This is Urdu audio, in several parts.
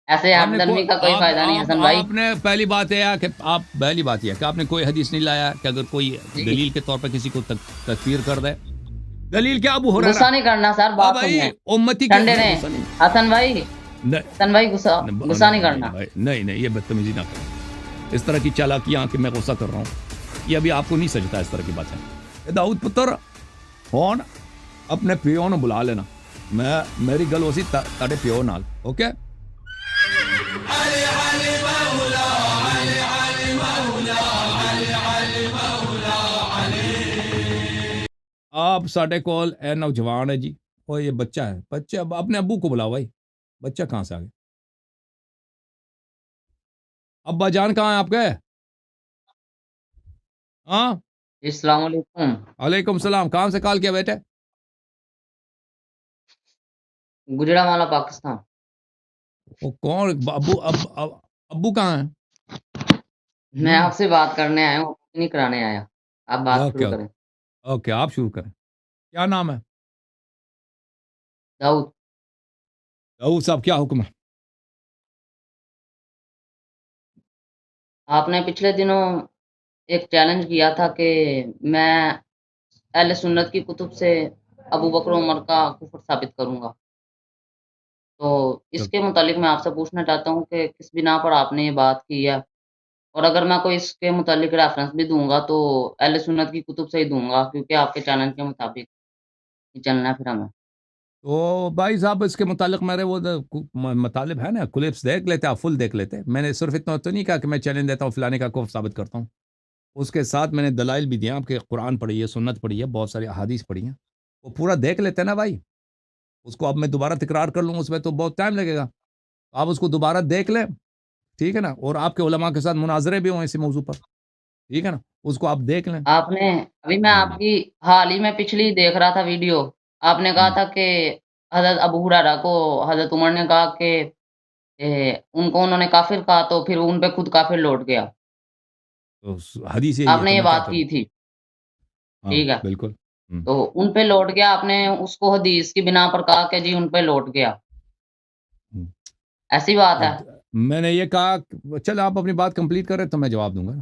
ایسے آپ نے ہمدردی کا کوئی فائدہ نہیں حسن بھائی. آپ نے پہلی بات یہ ہے کہ آپ نے کوئی حدیث نہیں لایا کہ اگر کوئی دلیل کے طور پر کسی کو تکفیر کر دے. دلیل کیا ابو ہریرہ؟ غصہ نہیں کرنا سر, بات سنیں, امتی ٹھنڈے رہیں حسن بھائی. حسن بھائی غصہ نہیں کرنا. نہیں یہ بدتمیزی نہ کریں, اس طرح کی چالاکیاں کہ میں غصہ کر رہا ہوں, یہ ابھی آپ کو نہیں سجتا اس طرح کی باتیں. داؤد پتر فون اپنے پیو نو بلا لینا, میری گل ہو سی تاڑے پیو نال. اوکے آپ ساڈے کول اے نوجوان ہے جی, اور یہ بچہ ہے, بچہ اپنے ابو کو بلاؤ بھائی. بچہ کہاں سے آ گیا؟ ابا جان کہاں ہیں آپ کے؟ ہاں السلام علیکم. وعلیکم السلام. کہاں سے کال کیا بیٹے؟ گجرانوالہ پاکستان. وہ کون ابو کہاں ہیں؟ میں آپ سے بات کرنے آیا ہوں, نہیں کرانے آیا. آپ بات شروع کریں. اوکے آپ شروع کریں. کیا نام ہے؟ داؤد. داؤد صاحب کیا حکم ہے؟ آپ نے پچھلے دنوں ایک چیلنج کیا تھا کہ میں اہل سنت کی کتب سے ابو بکر عمر کا کفر ثابت کروں گا. تو اس کے متعلق میں آپ سے پوچھنا چاہتا ہوں کہ کس بنا پر آپ نے یہ بات کی ہے, اور اگر میں کوئی اس کے متعلق ریفرنس بھی دوں گا تو اہل سنت کی کتب سے ہی دوں گا, کیونکہ آپ کے چیلنج کے مطابق ہی چلنا ہے پھر ہمیں. تو بھائی صاحب اس کے متعلق میرے وہ مطالب ہے نا, کلپس دیکھ لیتے, آپ فل دیکھ لیتے. میں نے صرف اتنا تو نہیں کہا کہ میں چیلنج دیتا ہوں فلانے کا کفر ثابت کرتا ہوں, اس کے ساتھ میں نے دلائل بھی دیا, آپ کے قرآن پڑھی ہے, سنت پڑھی ہے, بہت ساری احادیث پڑھی ہیں, وہ پورا دیکھ لیتے نا بھائی. اس کو اب میں دوبارہ تکرار کر لوں, اس میں تو بہت ٹائم لگے گا. آپ اس کو دوبارہ دیکھ لیں, ٹھیک ہے نا, اور آپ کے علماء کے ساتھ مناظرے بھی ہوں اسی موضوع پر, ٹھیک ہے نا, اس کو آپ دیکھ لیں. آپ نے ابھی میں آپ کی حال ہی میں پچھلی دیکھ رہا تھا ویڈیو, آپ نے کہا تھا کہ حضرت ابو ہریرہ کو حضرت عمر نے کہا کہ ان کو انہوں نے کافر کہا, تو پھر ان پہ خود کافر لوٹ گیا. تو حدیث یہی آپ ہے نے تو یہ میں کیا بات کروں؟ کی تھی, ہاں ٹھیک ہے. بالکل. تو ان پہ لوٹ گیا, آپ نے اس کو حدیث کی بنا پر کہا کہ جی ان پہ لوٹ گیا, ایسی بات ہے؟ میں نے یہ کہا چل آپ اپنی بات کمپلیٹ کریں تو میں جواب دوں گا.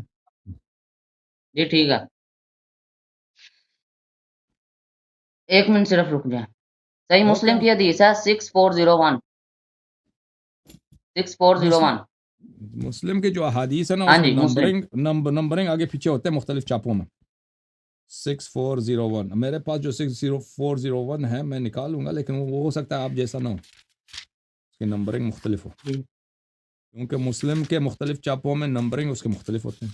جی ٹھیک ہے, ایک منٹ صرف رک جائیں. صحیح مسلم کی حدیث ہے 6401. 6401. مسلم کے جو احادیث ہے نا, ہاں اس میں جی مسلم. نمبرنگ آگے پیچھے ہوتے ہیں مختلف چاپوں میں. 6401 میرے پاس جو 6401 ہے میں نکالوں گا, لیکن وہ ہو سکتا ہے آپ جیسا نہ ہو, اس کی نمبرنگ مختلف ہو, کیونکہ مسلم کے مختلف چاپوں میں نمبرنگ اس کے مختلف ہوتے ہیں.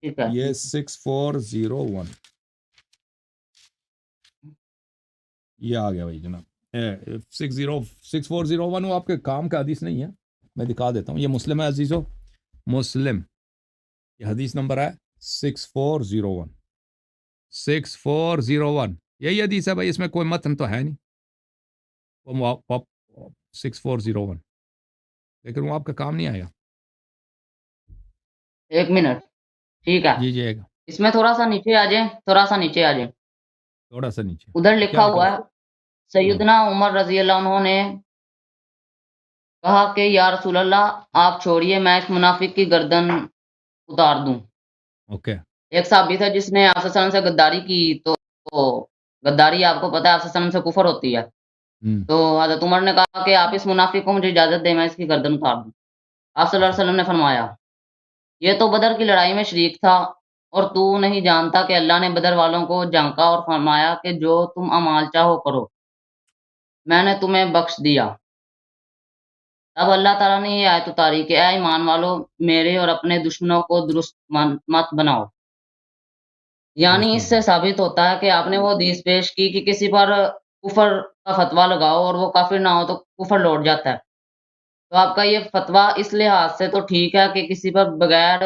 ٹھیک ہے, یہ 6401 یہ آ گیا بھائی جناب. 6401 وہ آپ کے کام کا حدیث نہیں ہے, میں دکھا دیتا ہوں. یہ مسلم ہے عزیزو, مسلم, یہ حدیث نمبر ہے 6401. 6401 یہی حدیث ہے بھائی, اس میں کوئی متن تو ہے نہیں. وہ 6401, لیکن وہ آپ کا کام نہیں آیا. ایک منٹ, ٹھیک ہے. جی اس میں تھوڑا سا نیچے آ جائیں, تھوڑا سا نیچے آ جائیں. تھوڑا سا نیچے ادھر لکھا ہوا ہے سیدنا عمر رضی اللہ عنہ نے کہا کہ یا رسول اللہ آپ چھوڑیے, میں اس منافق کی گردن اتار دوں. اوکے. ایک صحابی تھا جس نے آپ صلی اللہ علیہ وسلم سے غداری کی, تو غداری آپ کو پتہ ہے آپ صلی اللہ علیہ وسلم سے کفر ہوتی ہے. تو حضرت عمر نے کہا کہ آپ اس منافق کو مجھے اجازت دیں, میں اس کی گردن اتار دوں. آپ صلی اللہ علیہ وسلم نے فرمایا یہ تو بدر کی لڑائی میں شریک تھا, اور تو نہیں جانتا کہ اللہ نے بدر والوں کو جھانکا اور فرمایا کہ جو تم اعمال چاہو کرو, میں نے تمہیں بخش دیا. اب اللہ تعالیٰ نے یہ آیت اتاری کہ اے ایمان والو میرے اور اپنے دشمنوں کو درست مت بناؤ. یعنی اس سے ثابت ہوتا ہے کہ آپ نے وہ حدیث پیش کی کہ کسی پر کفر کا فتویٰ لگاؤ اور وہ کافر نہ ہو تو کفر لوٹ جاتا ہے. تو آپ کا یہ فتویٰ اس لحاظ سے تو ٹھیک ہے کہ کسی پر بغیر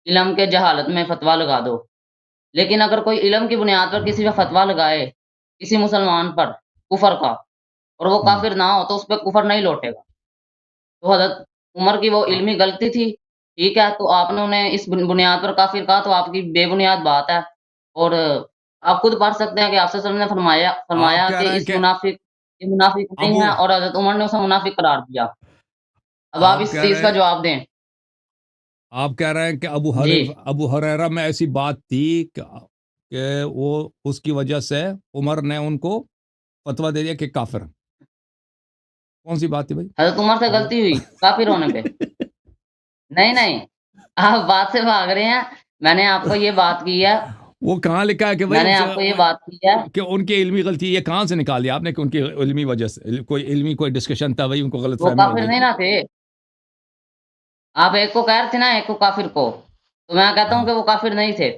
علم کے جہالت میں فتویٰ لگا دو, لیکن اگر کوئی علم کی بنیاد پر کسی پر فتویٰ لگائے کسی مسلمان پر کفر کا, اور وہ کافر نہ ہو تو اس پہ کفر نہیں لوٹے گا. تو حضرت عمر کی وہ علمی غلطی تھی, ٹھیک ہے, تو آپ نے انہیں اس بنیاد پر کافر کہا, تو آپ کی بے بنیاد بات ہے. اور آپ خود پڑھ سکتے ہیں کہ آپ صلی اللہ علیہ وسلم نے فرمایا کہ اس منافق نہیں ہے, اور حضرت عمر نے اسے منافق قرار دیا. اب آپ اس چیز کا جواب دیں. آپ کہہ رہے ہیں کہ ابو ہریرہ میں ایسی بات تھی کہ وہ اس کی وجہ سے عمر نے ان کو فتویٰ دے دیا کہ کافر. کون سی بات تھی بھائی؟ حضرت عمر سے غلطی ہوئی کافر ہونے پہ. نہیں آپ بات سے بھاگ رہے ہیں. میں نے آپ کو یہ بات کی ہے. وہ کہاں لکھا ہے کہ میں نے آپ کو یہ بات کی ہے کہ ان کی علمی غلطی؟ یہ کہاں سے نکال دیا آپ نے کہ ان کی علمی وجہ سے کوئی علمی کوئی ڈسکشن تھا، وہی ان کو غلط وہ فہمی ہو کافر گئی نہیں نہ تھے. آپ ایک کو کہہ رہے تھے نا، ایک کو کافر کو، تو میں کہتا ہوں کہ وہ کافر نہیں تھے.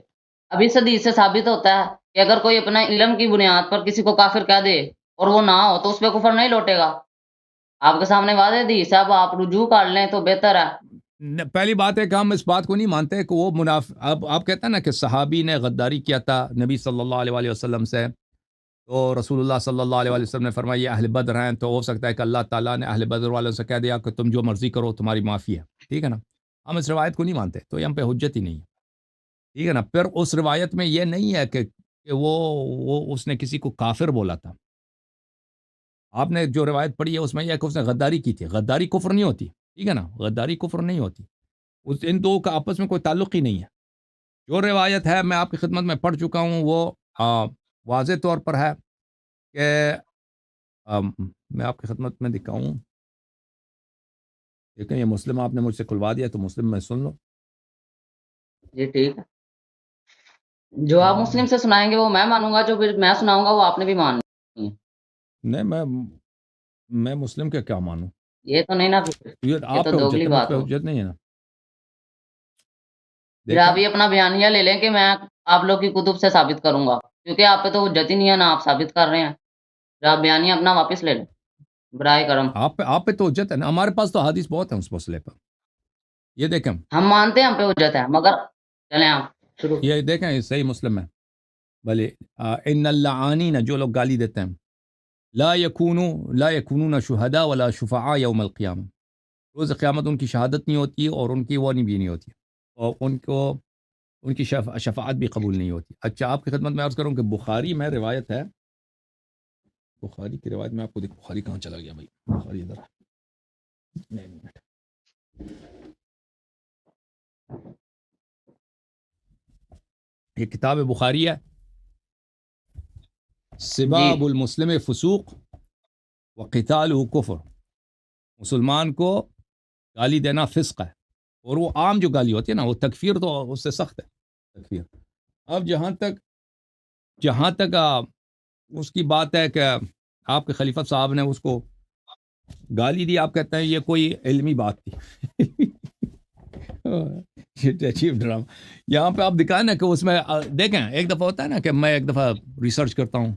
اب اس حدیث سے ثابت ہوتا ہے کہ اگر کوئی اپنا علم کی بنیاد پر کسی کو کافر کہہ دے اور وہ نہ ہو تو اس پہ کفر نہیں لوٹے گا. آپ کے سامنے واضح حدیث ہے، اب آپ رجوع کر لیں تو بہتر ہے. پہلی بات ہے کہ ہم اس بات کو نہیں مانتے کہ وہ اب آپ کہتے ہیں نا کہ صحابی نے غداری کیا تھا نبی صلی اللہ علیہ وسلم سے، تو رسول اللہ صلی اللہ علیہ وسلم نے فرمایا یہ اہل بدر ہیں، تو ہو سکتا ہے کہ اللہ تعالیٰ نے اہل بدر والوں سے کہہ دیا کہ تم جو مرضی کرو تمہاری معافی ہے. ٹھیک ہے نا؟ ہم اس روایت کو نہیں مانتے، تو یہ ہم پہ حجت ہی نہیں ہے. ٹھیک ہے نا؟ پھر اس روایت میں یہ نہیں ہے کہ وہ اس نے کسی کو کافر بولا تھا. آپ نے جو روایت پڑھی ہے اس میں یہ کہ اس نے غداری کی تھی. غداری کفر نہیں ہوتی. ٹھیک ہے نا؟ غداری کفر نہیں ہوتی. ان دو کا آپس میں کوئی تعلق ہی نہیں ہے. جو روایت ہے میں آپ کی خدمت میں پڑھ چکا ہوں، وہ واضح طور پر ہے کہ میں آپ کی خدمت میں دکھاؤں. لیکن یہ مسلم آپ نے مجھ سے کھلوا دیا تو مسلم میں سن لو. جی ٹھیک ہے، جو آپ مسلم سے سنائیں گے وہ میں مانوں گا، جو پھر میں سناؤں گا وہ آپ نے بھی ماننی ہے. نہیں میں مسلم کے کیا مانوں؟ یہ تو نہیں نا، یہ یہ آپ تو پہ دوگلی حجت ہے، مجھ بات پہ ہو. حجت نہیں ہے نا. پھر آپ یہ اپنا بیانیہ لے لیں کہ میں آپ لوگ کی کتب سے ثابت کروں گا، کیونکہ آپ پہ تو حجت ہی نہیں ہے، نہ آپ ثابت کر رہے ہیں. پھر آپ بیانیہ اپنا واپس لے لیں برائے کرم. آپ پہ تو حجت ہے نا. ہمارے پاس تو حدیث بہت ہے اس مسئلے پر. یہ دیکھیں، ہم مانتے ہیں ہم پہ حجت ہے، مگر چلیں آپ شروع. یہ دیکھیں، یہ صحیح مسلم ہے. بھلے ان اللعانین، جو لوگ گالی دیتے ہیں، لا یکونون شہداء ولا شفعاء یوم القیامہ، روز قیامت ان کی شہادت نہیں ہوتی اور ان کی وہ بھی نہیں ہوتی، اور ان کی شفاعت بھی قبول نہیں ہوتی. اچھا، آپ کی خدمت میں عرض کروں کہ بخاری میں روایت ہے. بخاری کی روایت میں آپ کو دیکھ، بخاری کہاں چلا گیا بھائی؟ بخاری ادھر نہیں، منٹ. یہ کتاب بخاری ہے. سباب المسلم فسوق وقتالہ کفر. مسلمان کو گالی دینا فسق ہے، اور وہ عام جو گالی ہوتی ہے نا، وہ تکفیر تو اس سے سخت ہے تکفیر. اب جہاں تک اس کی بات ہے کہ آپ کے خلیفہ صاحب نے اس کو گالی دی، آپ کہتے ہیں یہ کوئی علمی بات تھی. عجیب ڈرامہ. یہاں پہ آپ دکھائیں نا کہ اس میں دیکھیں، ایک دفعہ ہوتا ہے نا کہ میں ایک دفعہ ریسرچ کرتا ہوں،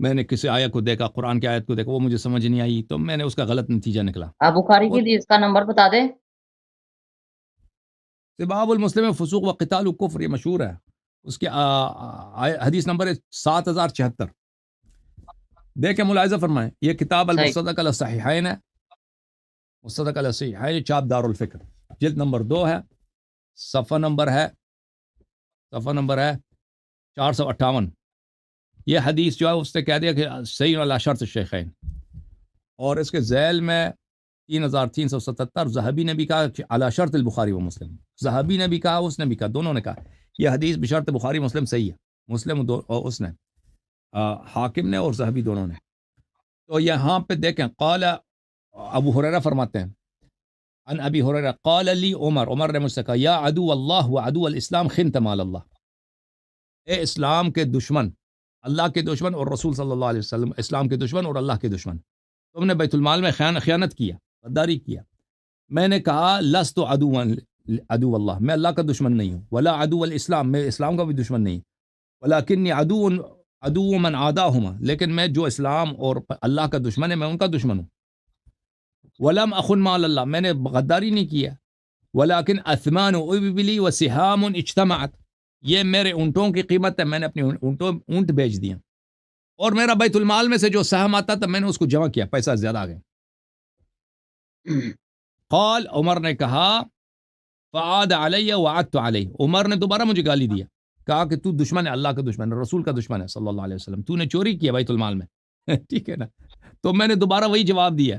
میں نے کسی آیت کو دیکھا، قرآن کی آیت کو دیکھا، وہ مجھے سمجھ نہیں آئی تو میں نے اس کا غلط نتیجہ نکلا. آپ بخاری کی حدیث کا نمبر بتا دیں. سباب المسلم فسوق وقتال کفر، یہ مشہور ہے. اس کی حدیث نمبر ہے 7076. دیکھیں، ملاحظہ فرمائیں، یہ کتاب المصدق علی الصحیحین ہے. مصدق علی الصحیحین، چاپ دار الفکر، جلد نمبر 2 ہے. صفحہ نمبر ہے 458. یہ حدیث جو ہے اس نے کہہ دیا کہ صحیح علی شرط الشیخین، اور اس کے ذیل میں 3377 ذہبی نے بھی کہا کہ علی شرط البخاری و مسلم. ذہبی نے بھی کہا، اس نے بھی کہا، دونوں نے کہا یہ حدیث بشرط بخاری مسلم صحیح ہے. مسلم اور اس نے حاکم نے اور ذہبی دونوں نے. تو یہاں پہ دیکھیں، قال ابو ہریرہ فرماتے ہیں، ان ابی ہریرہ قال لی عمر نے مجھ سے کہا، یا عدو اللہ و عدو الاسلام خنت مال اللہ، اے اسلام کے دشمن، اللہ کے دشمن اور رسول صلی اللہ علیہ وسلم، اسلام کے دشمن اور اللہ کے دشمن، تم نے بیت المال میں خیانت کیا، غداری کیا. میں نے کہا لست عدو اللہ، میں اللہ کا دشمن نہیں ہوں، ولا عدو الاسلام، میں اسلام کا بھی دشمن نہیں، ولکنی عدو من عاداہما، لیکن میں جو اسلام اور اللہ کا دشمن ہے میں ان کا دشمن ہوں. ولم اخن مال اللہ، میں نے غداری نہیں کیا. ولکن اثمان ابلی وسہام اجتمعت، یہ میرے اونٹوں کی قیمت ہے، میں نے اپنی اونٹ بیچ دیا، اور میرا بیت المال میں سے جو سہم آتا تھا میں نے اس کو جمع کیا، پیسہ زیادہ آ گئے. قال، عمر نے کہا، فعاد علی وعدت علی، عمر نے دوبارہ مجھے گالی دیا، کہا کہ تو دشمن ہے، اللہ کا دشمن ہے، رسول کا دشمن ہے صلی اللہ علیہ وسلم، تو نے چوری کیا بیت المال میں. ٹھیک ہے نا؟ تو میں نے دوبارہ وہی جواب دیا.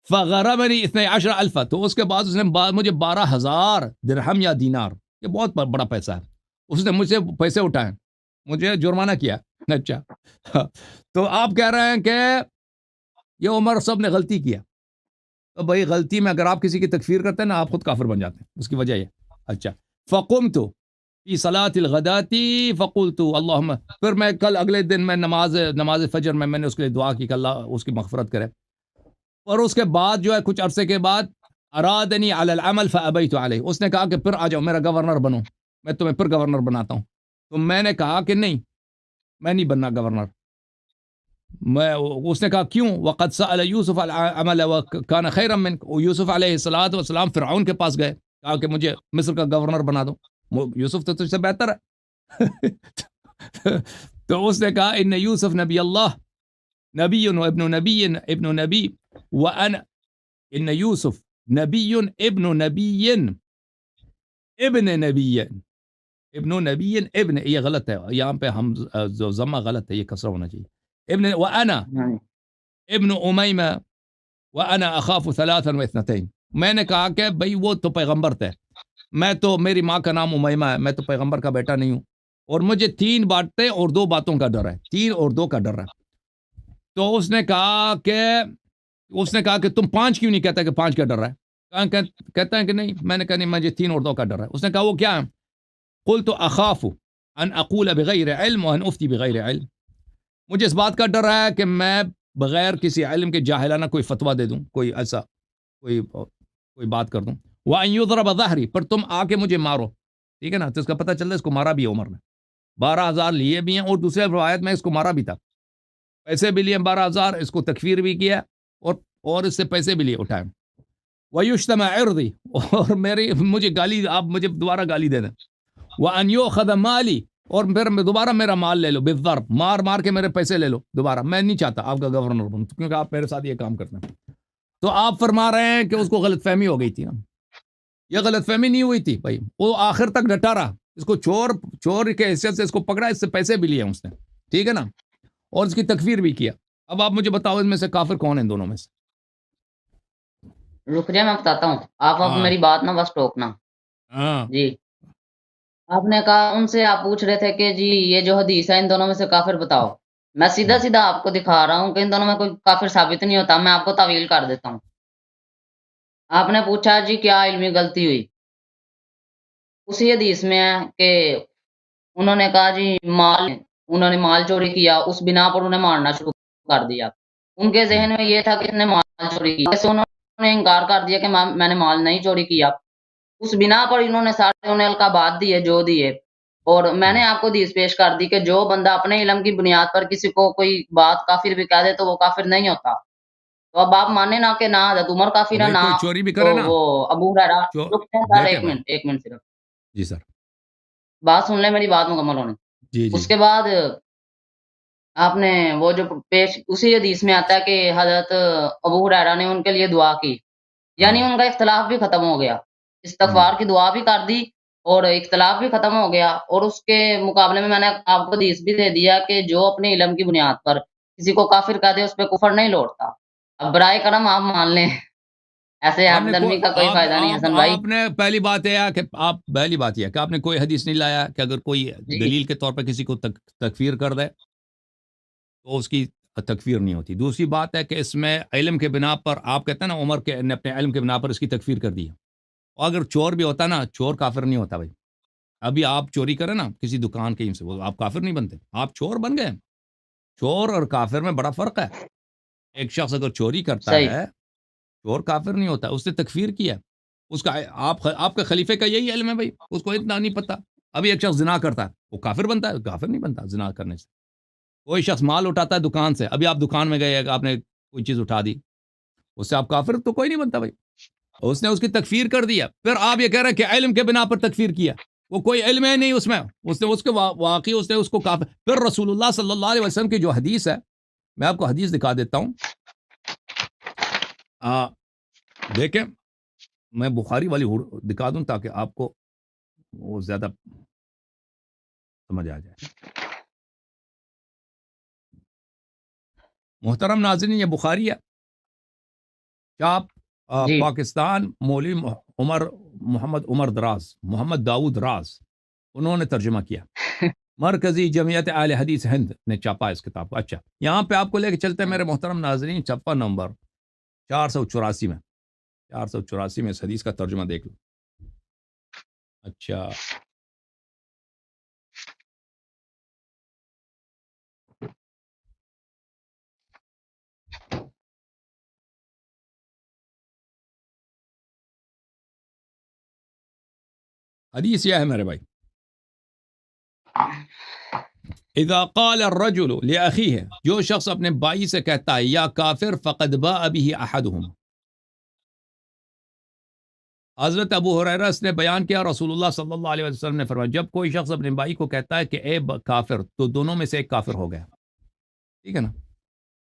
فغرمنی 12,000 تو اس کے بعد اس نے مجھے 12,000 درہم یا دینار، یہ بہت بڑا پیسہ ہے، اس نے مجھ سے پیسے اٹھائے، مجھے جرمانہ کیا۔ اچھا تو آپ کہہ رہے ہیں کہ یہ عمر صاحب نے غلطی کیا، تو بھائی غلطی میں اگر آپ کسی کی تکفیر کرتے ہیں نا آپ خود کافر بن جاتے ہیں، اس کی وجہ یہ۔ اچھا فقمت فی صلاۃ الغداۃ فقلت اللہم، پھر میں کل اگلے دن میں نماز فجر میں نے اس کے لیے دعا کی کہ اللہ اس کی مغفرت کرے، اور اس کے بعد جو ہے کچھ عرصے کے بعد ارادنی علی العمل فابیت علیہ، اس نے کہا کہ پھر آ جاؤ میرا گورنر بنو، میں تمہیں پھر گورنر بناتا ہوں، تو میں نے کہا کہ نہیں، میں نہیں بننا گورنر۔ اس نے کہا کیوں؟ وقد سأل یوسف العمل وکان خیرا منک، یوسف علیہ الصلوۃ والسلام فرعون کے پاس گئے، کہا کہ مجھے مصر کا گورنر بنا دو، یوسف تو تجھ سے بہتر ہے تو اس نے کہا ان یوسف نبی اللہ نبی و ابن نبی وانا، ان یوسف نبی ابن نبی ابن نبی ابن نبی ابن، یہ غلط ہے یہاں پہ، ہم ضمہ غلط ہے، یہ کسرہ ہونا چاہیے، ابن وانا ابن امیمہ وانا اخاف 3 و2، میں نے کہا کہ بھئی وہ تو پیغمبر تھے، میں تو، میری ماں کا نام امیمہ ہے، میں تو پیغمبر کا بیٹا نہیں ہوں، اور مجھے 3 باتیں اور 2 باتوں کا ڈر ہے، 3 اور 2 کا ڈر ہے۔ تو اس نے کہا کہ تم 5 کیوں نہیں کہتا کہ 5 کا ڈر ہے؟ کہتا ہے کہ نہیں، میں نے کہا نہیں، مجھے 3 اور 2 کا ڈر ہے۔ اس نے کہا وہ کیا ہے؟ قلت اخاف ان اقول بغیر علم وان افتی بغیر علم، مجھے اس بات کا ڈر ہے کہ میں بغیر کسی علم کے جاہلانہ کوئی فتویٰ دے دوں، کوئی ایسا کوئی بات کر دوں، وان یضرب ظہری، پر تم آ کے مجھے مارو، ٹھیک ہے نا؟ تو اس کا پتہ چل رہا ہے اس کو مارا بھی ہے عمر نے، 12,000 لیے بھی ہیں، اور دوسرے روایت میں اس کو مارا بھی تھا، پیسے بھی لیے 12,000، اس کو تکفیر بھی کیا، اور اس سے پیسے بھی لیے اٹھائے، وَيُشْتَمَ عِرْضِي، اور مجھے گالی، آپ مجھے دوبارہ گالی دے دیں، وَأَنْ يُؤْخَذَ مَالِي، اور پھر دوبارہ میرا مال لے لو، بالضرب، مار کے میرے پیسے لے لو دوبارہ، میں نہیں چاہتا آپ کا گورنر بنوں کیونکہ آپ میرے ساتھ یہ کام کرتے ہیں۔ تو آپ فرما رہے ہیں کہ اس کو غلط فہمی ہو گئی تھی نا، یہ غلط فہمی نہیں ہوئی تھی بھائی، وہ آخر تک ڈٹا رہا، اس کو چور کے حیثیت سے اس کو پکڑا، اس سے پیسے بھی لیے اس نے، ٹھیک ہے نا، اور اس کی تکفیر بھی کیا۔ اب آپ مجھے بتاؤ اس میں سے کافر کون ہے ان دونوں میں سے؟ رک جائے میں بتاتا ہوں، آپ اب ہاں میری بات نہ بس ٹوکنا۔ ہاں جی آپ نے کہا ان سے، آپ پوچھ رہے تھے کہ جی یہ جو حدیث ہے ان دونوں میں سے کافر بتاؤ، میں سیدھا آپ کو دکھا رہا ہوں کہ ان دونوں میں کوئی کافر ثابت نہیں ہوتا، میں آپ کو تعویل کر دیتا ہوں۔ آپ نے پوچھا جی کیا علمی غلطی ہوئی، اسی حدیث میں ہے کہ انہوں نے کہا جی انہوں نے مال چوری کیا، اس بنا پر انہیں مارنا شروع کر دیا، ان کے ذہن میں یہ تھا کہ اس نے مال چوری کیا، جیسے انہوں نے انکار کر دیا کہ میں نے مال نہیں چوری کیا، اس بنا پر انہوں نے سارے انہیں القابات دیے جو دیے، اور میں نے آپ کو حدیث پیش کر دی کہ جو بندہ اپنے علم کی بنیاد پر کسی کو کوئی بات کافر بھی کہہ دے تو وہ کافر نہیں ہوتا۔ تو اب آپ مانے نہ کہ نہ حضرت عمر کافر ہے، بھائی نہ کوئی چوری بھی تو کرے نا، وہ ابو ہریرہ۔ سر دیکھیں بھائی، ایک منٹ صرف جی سر، بات سن لیں، میری بات مکمل ہونے۔ جی جی اس کے بعد آپ نے وہ جو اسی حدیث میں آتا ہے کہ حضرت ابو ہریرہ نے ان کے لیے دعا کی، یعنی ہاں ان کا اختلاف بھی ختم ہو گیا، استغفار کی دعا بھی کر دی اور اختلاف بھی ختم ہو گیا، اور اس کے مقابلے میں نے آپ کو حدیث بھی دے دیا کہ جو اپنے علم کی بنیاد پر کسی کو کافر کہہ دے اس پہ کفر نہیں لوٹتا۔ اب برائے کرم آپ مان لیں، ایسے آپ حق نے درمی کا کوئی فائدہ نہیں حسن بھائی۔ آپ نے پہلی بات یہ ہے کہ آپ نے کوئی حدیث نہیں لایا کہ اگر کوئی جی دلیل کے طور پر کسی کو تکفیر کر دے تو اس کی تکفیر نہیں ہوتی۔ دوسری بات ہے کہ اس میں علم کے بنا پر، آپ کہتے ہیں نا عمر کے نے اپنے علم کے بنا پر اس کی تکفیر کر دی ہے، اور اگر چور بھی ہوتا نا، چور کافر نہیں ہوتا بھائی، ابھی آپ چوری کریں نا کسی دکان کے سے، وہ آپ کافر نہیں بنتے، آپ چور بن گئے۔ چور اور کافر میں بڑا فرق ہے، ایک شخص اگر چوری کرتا صحیح، ہے، چور کافر نہیں ہوتا، اس نے تکفیر کیا، اس کا آپ کے خلیفے کا یہی علم ہے بھائی، اس کو اتنا نہیں پتا۔ ابھی ایک شخص زنا کرتا ہے، وہ کافر بنتا ہے؟ کافر نہیں بنتا زنا کرنے سے۔ کوئی شخص مال اٹھاتا ہے دکان سے، ابھی آپ دکان میں گئے، آپ نے کوئی چیز اٹھا دی، اس سے آپ کافر تو کوئی نہیں بنتا بھائی، اس نے اس کی تکفیر کر دیا۔ پھر آپ یہ کہہ رہے ہیں کہ علم کے بنا پر تکفیر کیا، وہ کوئی علم ہے نہیں اس میں، اس نے اس کے واقعی اس نے اس کو کافر۔ پھر رسول اللہ صلی اللہ علیہ وسلم کی جو حدیث ہے، میں آپ کو حدیث دکھا دیتا ہوں، دیکھیں، میں بخاری والی دکھا دوں تاکہ آپ کو وہ زیادہ سمجھ آ جائے۔ محترم ناظرین، یہ بخاری ہے، چاپ جی پاکستان، مولوی محمد عمر دراز، محمد داؤد راز، انہوں نے ترجمہ کیا. مرکزی جمعیت اہل حدیث ہند نے چھاپا اس کتاب کو. اچھا یہاں پہ آپ کو لے کے چلتے ہیں میرے محترم ناظرین، صفحہ نمبر 484 میں، 484 میں اس حدیث کا ترجمہ دیکھ لو. اچھا حدیث یہ ہے میرے بھائی، اذا قال الرجل لاخیہ، جو شخص اپنے بھائی سے کہتا ہے یا کافر، فقد باء به احدهم. حضرت ابو ہریرہ نے بیان کیا، رسول اللہ صلی اللہ علیہ وسلم نے فرمایا جب کوئی شخص اپنے بھائی کو کہتا ہے کہ اے کافر، تو دونوں میں سے ایک کافر ہو گیا. ٹھیک ہے نا،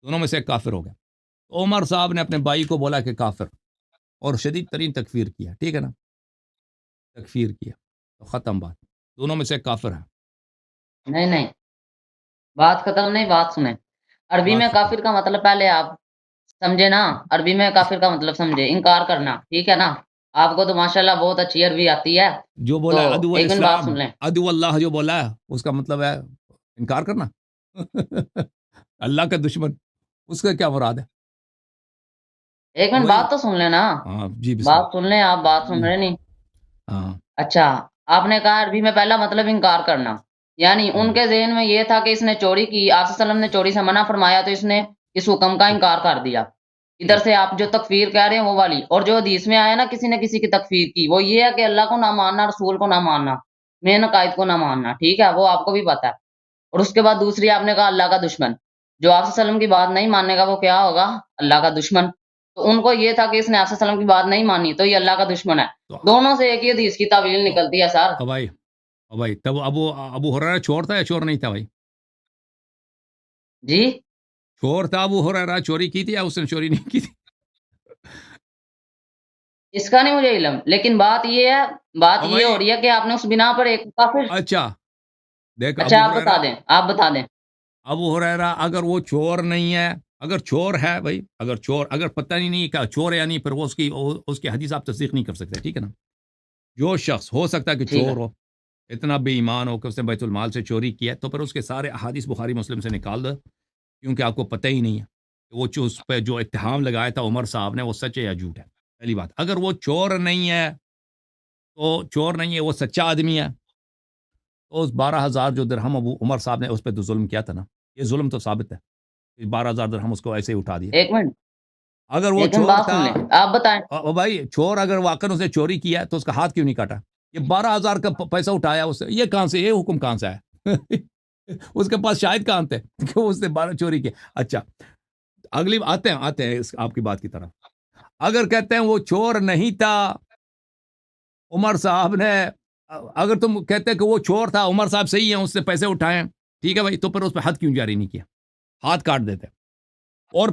دونوں میں سے ایک کافر ہو گیا. تو عمر صاحب نے اپنے بھائی کو بولا کہ کافر، اور شدید ترین تکفیر کیا. ٹھیک ہے نا، تکفیر کیا تو ختم بات، دونوں میں سے ایک کافر ہے. نہیں بات ختم نہیں، بات سنیں. عربی بات میں ختم. کافر کا مطلب پہلے آپ سمجھے نا، عربی میں کافر کا مطلب سمجھے، انکار کرنا. ٹھیک ہے نا، آپ کو تو ماشاءاللہ بہت اچھی عربی آتی ہے. جو تو بولا ہے عدو ایک منٹ بات الاسلام، سن لیں. عدو اللہ جو بولا ہے اس کا مطلب ہے انکار کرنا. اللہ کا دشمن، اس کا کیا مراد ہے؟ ایک منٹ وہی. بات تو سن لیں نا، ہاں جی بسم بات سن لیں. آپ بات سن اللہ. رہے نہیں. ہاں اچھا، آپ نے کہا عربی میں پہلا مطلب انکار کرنا، یعنی ان کے ذہن میں یہ تھا کہ اس نے چوری کی، آپ صلی اللہ علیہ وسلم نے چوری سے منع فرمایا تو اس نے اس حکم کا انکار کر دیا. ادھر سے آپ جو تکفیر کہہ رہے ہیں وہ والی، اور جو حدیث میں آیا نا کسی نے کسی کی تکفیر کی، وہ یہ ہے کہ اللہ کو نہ ماننا، رسول کو نہ ماننا، مین عقائد کو نہ ماننا. ٹھیک ہے، وہ آپ کو بھی پتا ہے. اور اس کے بعد دوسری آپ نے کہا اللہ کا دشمن، جو آپ صلی اللہ علیہ وسلم کی بات نہیں ماننے کا وہ کیا ہوگا؟ اللہ کا دشمن. تو ان کو یہ تھا کہ اس نے آپ صلی اللہ علیہ وسلم کی بات نہیں مانی تو یہ اللہ کا دشمن ہے. تو دونوں سے ایک ہی حدیث کی تعویل نکلتی ہے سر. بھائی تب ابو ہریرہ چور تھا یا چور نہیں تھا بھائی؟ جی چور تھا ابو ہریرہ، چوری کی تھی یا اس نے چوری نہیں کی تھی؟ اس کا نہیں مجھے علم، لیکن بات یہ ہے، بات یہ ہو رہی ہے کہ آپ نے اس بنا پر ایک کافر. اچھا دیکھ اچھا آپ بتا دیں، آپ بتا دیں. ابو ہریرہ اگر وہ چور نہیں ہے، اگر چور ہے بھائی، اگر پتہ نہیں کیا چور ہے یا نہیں، پھر وہ اس کی حدیث آپ تصدیق نہیں کر سکتے. ٹھیک ہے نا، جو شخص ہو سکتا ہے کہ ٹھیک ہے. چور ہو، اتنا بے ایمان ہو کہ اس نے بیت المال سے چوری کیا، تو پھر اس کے سارے احادیث بخاری مسلم سے نکال دو، کیونکہ آپ کو پتہ ہی نہیں ہے کہ وہ اس پہ جو اتہام لگایا تھا عمر صاحب نے وہ سچ ہے یا جھوٹ ہے. پہلی بات، اگر وہ چور نہیں ہے تو چور نہیں ہے، وہ سچا آدمی ہے، تو اس 12,000 جو درہم ابو عمر صاحب نے اس پہ تو ظلم کیا تھا نا، یہ ظلم تو ثابت ہے. 12,000 درہم اس کو ایسے ہی اٹھا دیے. ایک منٹ اگر وہ ایک منٹ چور بات تھا، سن لیں، آپ بتائیں. بھائی چور اگر واقعا اس نے چوری کیا تو اس کا ہاتھ کیوں نہیں کاٹا؟ یہ 12,000 کا پیسہ اٹھایا اس سے، یہ کہاں سے، یہ حکم کہاں سے ہے؟ اس کے پاس شاہد کہاں تھے کہ اس نے 12 چوری کیا؟ اچھا اگلی آتے ہیں آپ کی بات کی طرف. اگر کہتے ہیں وہ چور نہیں تھا، عمر صاحب نے، اگر تم کہتے کہ وہ چور تھا، عمر صاحب صحیح ہیں، اس سے پیسے اٹھائیں، ٹھیک ہے بھائی، تو پھر اس پہ حد کیوں جاری نہیں کیا؟ ہاتھ کاٹ دیتے. اور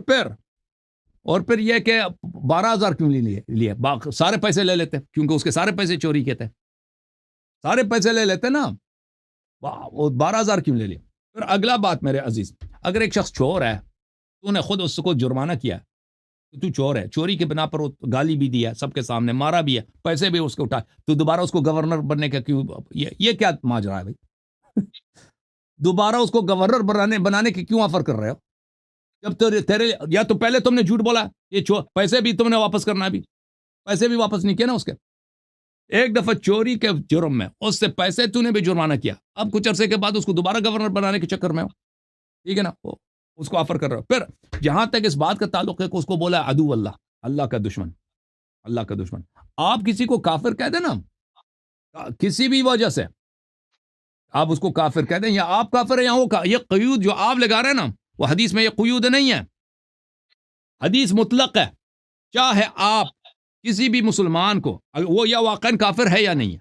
پھر یہ کہ 12,000 کیوں لیے؟ سارے پیسے لے لیتے، کیونکہ اس کے سارے پیسے چوری کے تھے، سارے پیسے لے لیتے نا، وہ 12,000 کیوں لے لیے؟ پھر اگلا بات میرے عزیز، اگر ایک شخص چور ہے، تو نے خود اس کو جرمانہ کیا کہ تو چور ہے، چوری کے بنا پر گالی بھی دیا، سب کے سامنے مارا بھی ہے، پیسے بھی اس کو اٹھائے، تو دوبارہ اس کو گورنر بننے کا کیوں؟ یہ کیا ماجرا ہے بھائی؟ دوبارہ اس کو گورنر بنانے کے کیوں آفر کر رہے ہو؟ جب تیرے یا تو پہلے تم نے جھوٹ بولا، یہ پیسے بھی تم نے واپس کرنا، بھی پیسے بھی واپس نہیں کیا نا اس کے. ایک دفعہ چوری کے جرم میں اس سے پیسے تو نے بھی جرمانہ کیا، اب کچھ عرصے کے بعد اس کو دوبارہ گورنر بنانے کے چکر میں ہو، ٹھیک ہے نا، اس کو آفر کر رہے ہو. پھر جہاں تک اس بات کا تعلق ہے کہ اس کو بولا عدو اللہ، اللہ کا دشمن، اللہ کا دشمن. آپ کسی کو کافر کہہ دیں نا، کسی بھی وجہ سے آپ اس کو کافر کہہ دیں، یا آپ کافر ہیں یا وہ یہ قیود جو آپ لگا رہے ہیں نا، وہ حدیث میں یہ قیود نہیں ہے، حدیث مطلق ہے. چاہے آپ کسی بھی مسلمان کو، وہ یا واقعاً کافر ہے یا نہیں ہے،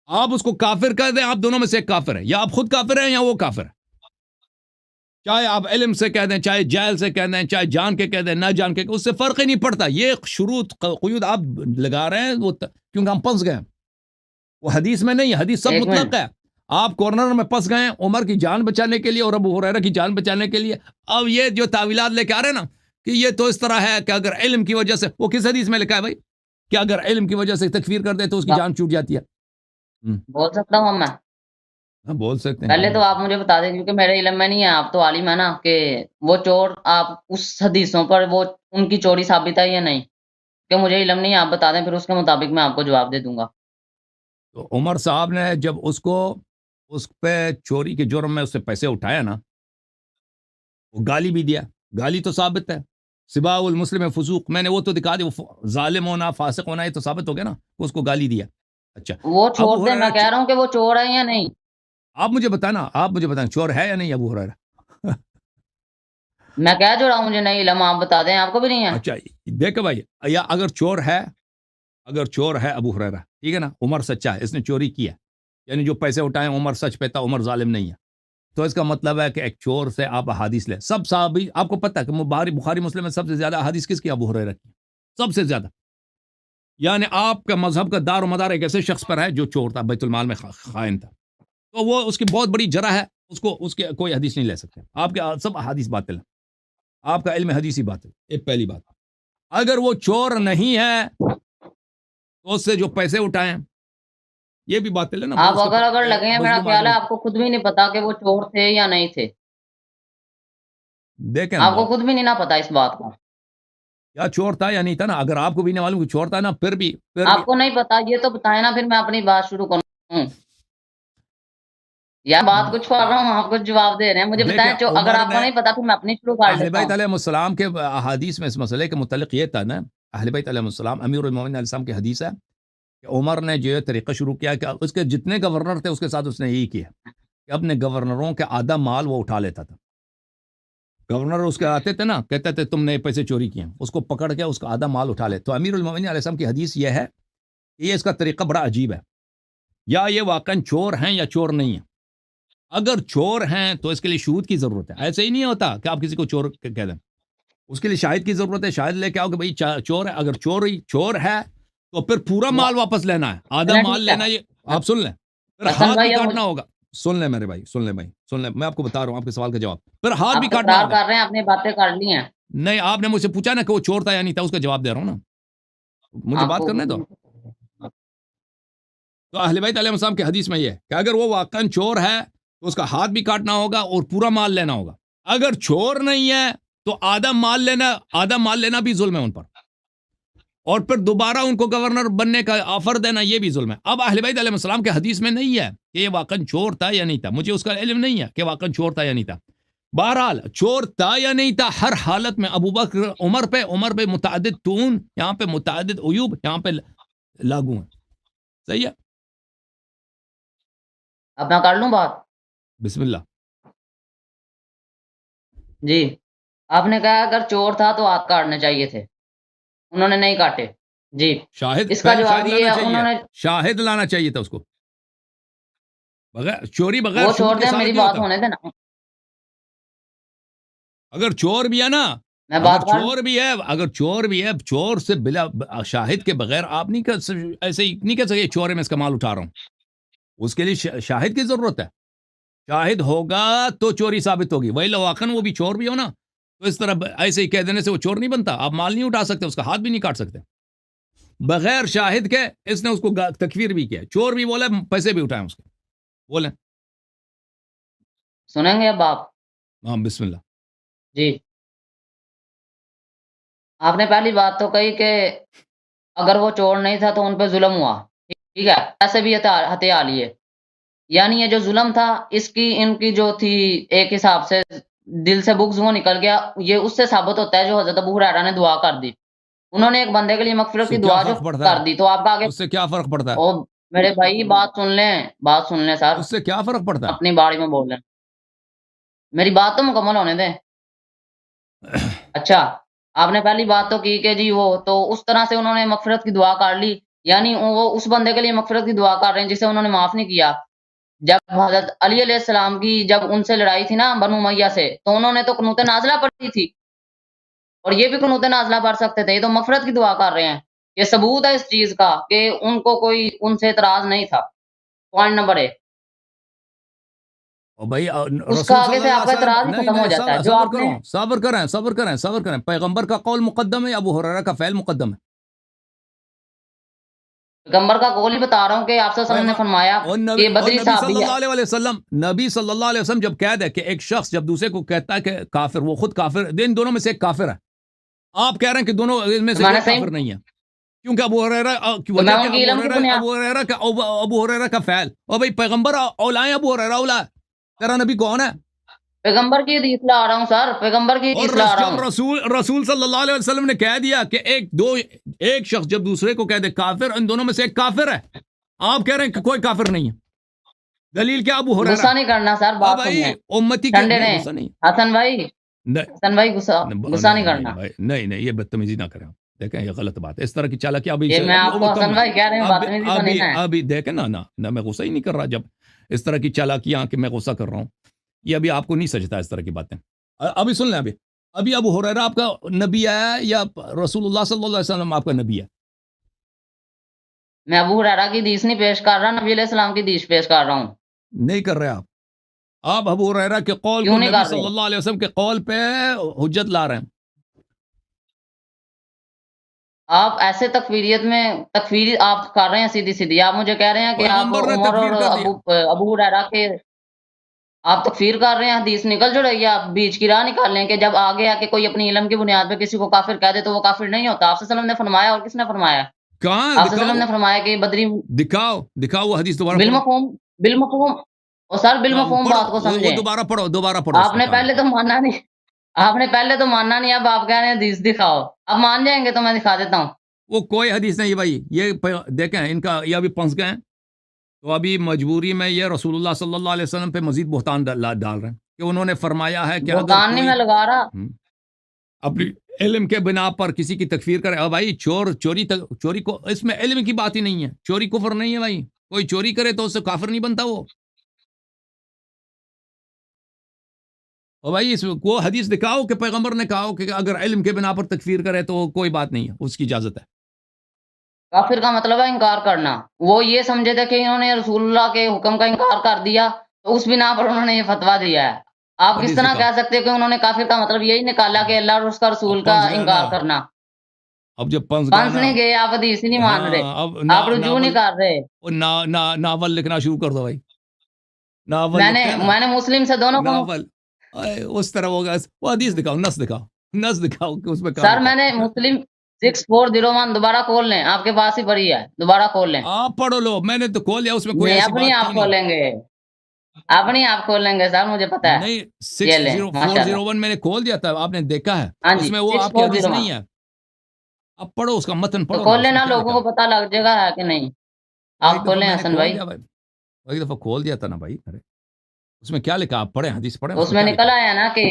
آپ اس کو کافر کہہ دیں، آپ دونوں میں سے ایک کافر ہے، یا آپ خود کافر ہیں یا وہ کافر ہے. چاہے آپ علم سے کہہ دیں، چاہے جہل سے کہہ دیں، چاہے جان کے کہہ دیں، نہ جان کے، اس سے فرق ہی نہیں پڑتا. یہ شروط قیود آپ لگا رہے ہیں وہ کیونکہ ہم پھنس گئے، وہ حدیث میں نہیں ہے، حدیث سب ایک مطلق منٹ ہے. آپ کارنر میں پھنس گئے عمر کی جان بچانے کے لیے اور ابو ہریرہ کی جان بچانے کے لیے. اب یہ جو تعویلات لے کے آ رہے ہیں نا کہ یہ تو اس طرح ہے کہ اگر علم کی وجہ سے, وہ کس حدیث میں لکھا ہے بھائی کہ اگر علم کی وجہ سے تکفیر کر دے تو اس کی جان چھوٹ جاتی ہے؟ بول سکتا ہوں میں؟ ہاں بول سکتے ہیں. پہلے تو آپ مجھے بتا دیں, کیونکہ میرے علم میں نہیں ہے, آپ تو عالم ہے نا, کہ وہ چور آپ اس حدیثوں پر وہ ان کی چوری ثابت ہے یا نہیں, کہ مجھے علم نہیں ہے, آپ بتا دیں, پھر اس کے مطابق میں آپ کو جواب دے دوں گا. تو عمر صاحب نے جب اس پہ چوری کے جرم میں اس سے پیسے اٹھایا نا, وہ گالی بھی دیا, گالی تو ثابت ہے, سباء المسلم فسوق, میں نے وہ تو دکھا دی, وہ ظالم ہونا فاسق ہونا یہ تو ثابت ہو گیا نا, اس کو گالی دیا. اچھا وہ چھوڑ ابو دیں, میں ہریرہ, کہہ رہا ہوں کہ وہ چور ہے یا نہیں. آپ مجھے بتانا چور ہے یا نہیں ابو ہریرہ؟ میں کہہ جو رہا ہوں مجھے نہیں علم, آپ بتا دیں, آپ کو بھی نہیں ہے. اچھا دیکھو بھائی, یا اگر چور ہے ابو ہریرہ, ٹھیک ہے نا, عمر سچا ہے, اس نے چوری کیا, یعنی جو پیسے اٹھائے عمر سچ پہ تھا, عمر ظالم نہیں ہے, تو اس کا مطلب ہے کہ ایک چور سے آپ احادیث لیں. سب صحابی, آپ کو پتہ ہے کہ بخاری مسلم میں سب سے زیادہ احادیث کس کی؟ ابو ہریرہ کی, سب سے زیادہ. یعنی آپ کا مذہب کا دار و مدار ایک ایسے شخص پر ہے جو چور تھا, بیت المال میں خائن تھا, تو وہ اس کی بہت بڑی جرح ہے, اس کے کوئی حدیث نہیں لے سکتے. آپ کے سب احادیث باطل ہیں, آپ کا علم حدیثی باطل. ایک پہلی بات, اگر وہ چور نہیں ہے تو اس سے جو پیسے اٹھائیں یہ بھی باطل ہے نا. آپ اگر لگے ہیں, میرا خیال ہے آپ کو خود بھی نہیں پتا کہ وہ چور تھے یا نہیں تھے. دیکھیں آپ کو خود بھی نہیں نہ پتا اس بات کا, کیا چور تھا یا نہیں تھا نا. اگر آپ کو بھی نہیں معلوم کہ چور تھا نا, پھر بھی آپ کو نہیں پتا, یہ تو بتائیں نا, پھر میں اپنی بات شروع کروں. یا بات کچھ کر رہا ہوں, آپ کچھ جواب دے رہے ہیں, مجھے بتائیں. اگر آپ کو نہیں پتا پھر میں اپنی شروع کر اہل لیتا بیت ہوں. علیہ السلام کے احادیث میں اس مسئلے کے متعلق یہ تھا نا, اہل بیت علیہ السلام, امیر المومنین علیہ السلام کی حدیث ہے کہ عمر نے جو طریقہ شروع کیا کہ اس کے جتنے گورنر تھے اس کے ساتھ اس نے یہی کیا کہ اپنے گورنروں کے آدھا مال وہ اٹھا لیتا تھا. گورنر اس کے آتے تھے نا, کہتے تھے تم نے پیسے چوری کیے, اس کو پکڑ کے اس کا آدھا مال اٹھا لے. تو امیر المومنین علیہ السلام کی حدیث یہ ہے کہ یہ اس کا طریقہ بڑا عجیب ہے, یا یہ واقعاً چور ہیں یا چور نہیں ہیں. اگر چور ہیں تو اس کے لیے شہود کی ضرورت ہے. ایسے ہی نہیں ہوتا کہ آپ کسی کو چور کہہ دیں, اس کے لیے شاہد کی ضرورت ہے. شاہد لے کے آؤ کہ بھائی چور ہے. اگر چور ہے تو پھر پورا مال واپس لینا ہے, آدھا مال لینا. یہ آپ سن لیں, پھر ہاتھ بھی کاٹنا ہوگا. سن لیں میرے بھائی, سن لیں, میں آپ کو بتا رہا ہوں آپ کے سوال کا جواب. پھر ہاتھ بھی کاٹنا ہوگا. کر رہے ہیں, اپنی باتیں کر لی ہیں. نہیں, آپ نے مجھ سے پوچھا نا کہ وہ چور تھا یا نہیں تھا, اس کا جواب دے رہا ہوں نا, مجھے بات کرنے دو. تو اہل بیت علیہ السلام کی حدیث میں یہ ہے کہ اگر وہ واقعاً چور ہے تو اس کا ہاتھ بھی کاٹنا ہوگا اور پورا مال لینا ہوگا. اگر چور نہیں ہے تو آدھا مال لینا بھی ظلم ہے ان پر, اور پھر دوبارہ ان کو گورنر بننے کا آفر دینا یہ بھی ظلم ہے. اب اہل بیت علیہ السلام کے حدیث میں نہیں ہے کہ یہ واقعاً چور تھا یا نہیں تھا, مجھے اس کا علم نہیں ہے کہ واقعاً چور تھا یا نہیں تھا. بہرحال چور تھا یا نہیں تھا, ہر حالت میں ابو بکر عمر پہ متعدد تون, یہاں پہ متعدد عیوب یہاں پہ لاگو ہیں. صحیح ہے, اب میں کر لوں بات. بسم اللہ. جی, آپ نے کہا اگر چور تھا تو ہاتھ کاٹنے چاہیے تھے, انہوں نے نہیں کاٹے. جی, شاہد اس کا جواب یہ ہے, انہوں نے شاہد لانا چاہیے تھا اس کو. چوری بغیر وہ شہود چھوڑ کے دیں, ثابت میری نہیں بات ہوتا. ہونے دینا. اگر چور بھی ہے نا, اگر چور بھی ہے, چور سے بلا شاہد کے بغیر آپ نہیں ایسے ہی نہیں کہہ سکے چور ہے میں اس کا مال اٹھا رہا ہوں. اس کے لیے شاہد کی ضرورت ہے. شاہد ہوگا تو چوری ثابت ہوگی. وہی لواقن وہ بھی چور بھی ہو نا, تو اس طرح ایسے ہی کہہ دینے سے وہ چور نہیں بنتا. آپ مال نہیں اٹھا سکتے, اس کا ہاتھ بھی نہیں کاٹ سکتے بغیر شاہد کے. اس نے اس کو تکفیر بھی کیا, چور بھی بولے, پیسے بھی اٹھائیں اس کے. بولیں, سنیں گے اب آپ؟ ہاں بسم اللہ. جی, آپ نے پہلی بات تو کہی کہ اگر وہ چور نہیں تھا تو ان پہ ظلم ہوا. ٹھیک ہے, ایسے بھی ہتھیار لیے, یعنی یہ جو ظلم تھا اس کی ان کی جو تھی ایک حساب سے دل سے بغض وہ نکل گیا. یہ اس سے ثابت ہوتا ہے جو حضرت ابو ہریرہ نے دعا کر دی. انہوں نے ایک بندے کے لیے مغفرت کی دعا جو کر دی, تو آپ کا آگے اس سے کیا فرق پڑتا ہے؟ میرے بھائی بات سن لیں سر, اس سے کیا فرق پڑتا ہے؟ اپنی باری میں بول لیں, میری بات تو مکمل ہونے دیں. اچھا, آپ نے پہلی بات تو کی کہ جی وہ تو اس طرح سے انہوں نے مغفرت کی دعا کر لی, یعنی وہ اس بندے کے لیے مغفرت کی دعا کر رہے ہیں جسے انہوں نے معاف نہیں کیا. جب حضرت علی علیہ السلام کی جب ان سے لڑائی تھی نا بنو امیہ سے, تو انہوں نے تو قنوت نازلہ پڑھی تھی, اور یہ بھی قنوت نازلہ پڑھ سکتے تھے. یہ تو مغفرت کی دعا کر رہے ہیں. یہ ثبوت ہے اس چیز کا کہ ان کو کوئی ان سے اعتراض نہیں تھا. Point number 1. اور بھائی اس رسول کا صلی آگے سے اللہ آپ کا علیہ وسلم، اعتراض ہی نہیں ختم ہو نہیں، جاتا ہے جو صبر آپ کرو، نے. صبر کریں. پیغمبر کا قول مقدم ہے یا ابو ہریرہ کا فعل مقدم ہے؟ پیغمبر کا قول ہی بتا رہا ہوں کہ آپ صلی اللہ علیہ وسلم نے فرمایا اور کہ اور بدری نبی صحابی صلی ہے. اللہ علیہ وسلم، نبی صلی اللہ علیہ وسلم جب کہہ دے کہ ایک شخص جب دوسرے کو کہتا ہے کہ کافر، وہ خود کافر، ان دونوں میں سے ایک کافر ہے. آپ کہہ رہے ہیں کہ دونوں میں تو سے میں نے کوئی صحیح، کافر نہیں ہے، کیونکہ ابو ہریرہ کی تو میں وجہ کیا؟ ان کی علم کی بنیاد، ابو ہریرہ کا فعل. اور بھائی پیغمبر اولا ہے، ابو ہریرہ اولا ہے؟ تیرا نبی کون ہے؟ پیغمبر کی حدیث لا رہا ہوں سر، پیغمبر کی اور حدیث لا رہا جب ہوں. رسول صلی اللہ علیہ وسلم نے کہہ دیا کہ ایک شخص جب دوسرے کو کہہ دے کافر، ان دونوں میں سے ایک کافر ہے، آپ کہہ رہے ہیں کہ کوئی کافر نہیں ہے. دلیل کیا؟ ابو ہریرہ. غصہ نہیں کرنا سر، ہاں بات بھائی، سنیں. امتی کے ٹھنڈے نہیں، رہیں غصہ نہیں. حسن بھائی، حسن بھائی، غصہ نہیں نہیں نہیں کرنا. بھائی، نہیں یہ بدتمیزی نہ کریں. دیکھیں یہ غلط بات ہے، اس طرح کی چالاکی ابھی یہ میں ابھی آپ عمر کو کم حسن ہے. بھائی کہہ رہے ہیں، ابھی بدتمیزی تو نہیں ابھی نا ہے. ابھی دیکھیں نہ میں غصہ ہی نہیں کر رہا. جب اس طرح کی چالاکیاں کہ میں غصہ کر رہا ہوں، یہ ابھی آپ کو نہیں سجتا اس طرح کی باتیں. ابھی سن لیں. ابھی ابو ہریرہ آپ کا نبی ہے یا رسول اللہ صلی اللہ علیہ وسلم آپ کا نبی ہے؟ میں ابو ہریرہ کی حدیث نہیں پیش کر رہا، نبی علیہ السلام کی حدیث پیش کر رہا ہوں. نہیں کر رہے آپ ابو ہریرہ کے قول کیوں کو نہیں نبی کر صلی رہے؟ اللہ علیہ وسلم کے قول پہ حجت لا رہے ہیں. آپ ایسے تکفیری آپ کر رہے ہیں سیدھی سیدھی. آپ مجھے کہہ رہے ہیں کہ آپ پیغمبر نے عمر اور تکفیر کر دیا. ابو ہریرہ کے آپ تکفیر کر رہے ہیں. حدیث نکل جو رہی ہے، آپ بیچ کی راہ نکال لیں کہ جب آگے آ کے کوئی اپنی علم کی بنیاد پہ کسی کو کافر کہہ دے تو وہ کافر نہیں ہوتا. آپ صلی اللہ علیہ وسلم نے فرمایا، اور کس نے فرمایا؟ کہاں ہے؟ آپ صلی اللہ علیہ وسلم نے فرمایا کہ بدری دکھاؤ وہ حدیث دوبارہ پڑھو. بالمفہوم، بالمفہوم، اور سر بالمفہوم پڑھو بات کو وہ سمجھیں. دوبارہ پڑھو اس آپ میں نے کہاں پہلے لکھا تو ماننا نہیں، آپ نے پہلے تو ماننا نہیں، اب آپ کہہ رہے ہیں حدیث دکھاؤ. اب مان جائیں گے تو میں دکھا دیتا ہوں. وہ کوئی حدیث نہیں بھائی. یہ دیکھیں ان کا یہ ابھی پنس گئے ہیں، تو ابھی مجبوری میں یہ رسول اللہ صلی اللہ علیہ وسلم پہ مزید بہتان ڈال رہے ہیں کہ انہوں نے فرمایا ہے کہ اگر بہتان نہیں کوئی میں لگا رہا. اپنی علم کے بنا پر کسی کی تکفیر کرے. اور بھائی چوری کو اس میں علم کی بات ہی نہیں ہے. چوری کفر نہیں ہے بھائی. کوئی چوری کرے تو اس سے کافر نہیں بنتا وہ. اور بھائی وہ حدیث دکھاؤ کہ پیغمبر نے کہا کہ اگر علم کے بنا پر تکفیر کرے تو کوئی بات نہیں ہے، اس کی اجازت ہے. کافر کا مطلب ہے انکار کرنا. وہ یہ سمجھے تھے کہ انہوں نے رسول اللہ کے حکم کا انکار کر دیا تو اس بنا پر انہوں نے یہ فتویٰ دیا ہے. آپ کس حدیث طرح دکھاؤ. کہہ سکتے ہیں کہ انہوں نے کافر کا مطلب یہی نکالا کہ اللہ اور اس کا رسول اب کا پنس گئے نا. انکار کرنا. اب جب پنس گئے پنس نا، نہیں گئے، آپ حدیث ہی نہیں مان رہے، ہاں اب آپ رجوع نہیں کر رہے. ناول لکھنا شروع کر دو بھائی. ناول میں لکھتے ہیں نا، نے مسلم سے دونوں کو. ناول اس طرح ہوگا. وہ حدیث دکھاؤ، نس دکھاؤ کہ اس میں کہاں سر لکھا میں نے ہے. مسلم 6401 دوبارہ کھول لیں، آپ کے پاس ہی پڑی ہے، دوبارہ کھول لیں. آپ پڑھو لو، میں نے تو کھول لیا، اس میں کوئی نہیں، ایسی اپنی بات آپ تھی نہیں. کھولیں گے، اپنی آپ کھولیں گے سر، مجھے پتا ہے. نہیں، یہ لیں ماشاء اللہ. 6401 میں نے کھول دیا تھا، آپ نے دیکھا ہے. ہاں اس جی، میں وہ آپ کی حدیث 6401 نہیں ہے. اب پڑھو اس کا متن تو پڑھو نا، کھول اس میں لینا، کیا لوگوں لکھا. کو پتہ لگ جائے گا ہے کہ نہیں. وہ ایک آپ دفعہ کھولیں میں نے حسن کھول بھائی. دیا بھائی، وہ ایک دفعہ کھول دیا تھا نا بھائی. ارے اس میں کیا لکھا؟ آپ پڑھیں، حدیث پڑھیں، تو اس اس میں میں کیا لکھا. نکل آیا نا کہ